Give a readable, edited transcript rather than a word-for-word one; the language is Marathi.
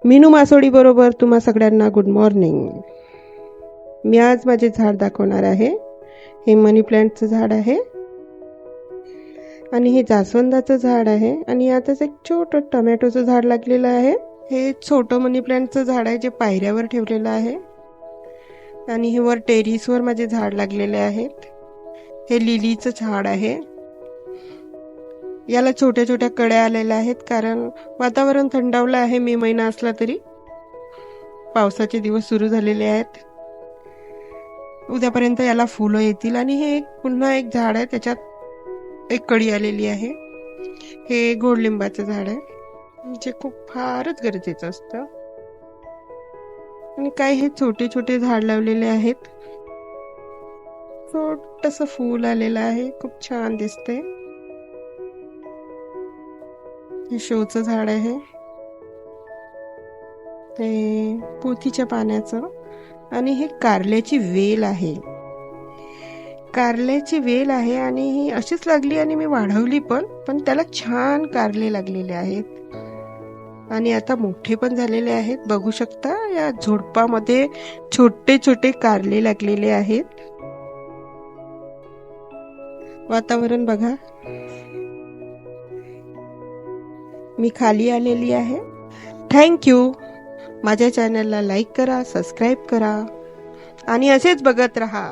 मीनू मासोळी बरोबर तुम्हा सगळ्यांना गुड मॉर्निंग। मी आज माझे झाड दाखवणार आहे। हे मनी प्लांटचं झाड आहे आणि हे जास्वंदाचं झाड आहे आणि आताच एक छोटं टोमॅटोचं झाड लागलेलं आहे। हे छोटं मनी प्लांटचं झाड आहे जे पायऱ्यावर ठेवलेलं आहे आणि हे वर टेरेसवर माझे झाड लागलेले आहेत। हे लिलीचं झाड आहे। याला छोट्या छोट्या कळ्या आलेल्या आहेत कारण वातावरण थंडावलं आहे। मे महिना असला तरी पावसाचे दिवस सुरू झालेले आहेत। उद्यापर्यंत याला फुलं येतील आणि हे पुन्हा एक झाड आहे त्याच्यात एक कळी आलेली आहे। हे गोडलिंबाचं झाड आहे जे खूप फारच गरजेचं असतं। आणि काही हे छोटे छोटे झाड लावलेले आहेत। छोटंसं फूल आलेलं आहे, खूप छान दिसतंय। हे शोचं झाड आहे, ते पोथीच्या पाण्याचं। आणि हे कारल्याची वेल आहे। कारल्याची वेल आहे आणि ही अशीच लागली आणि मी वाढवली पण त्याला छान कारले लागलेले आहेत आणि आता मोठे पण झालेले आहेत। बघू शकता या झुडपामध्ये छोटे छोटे कारले लागलेले आहेत। वातावरण बघा। मी खाली आलेली आहे। थँक्यू। माझ्या चॅनलला लाईक करा, सबस्क्राईब करा आणि असेच बघत रहा।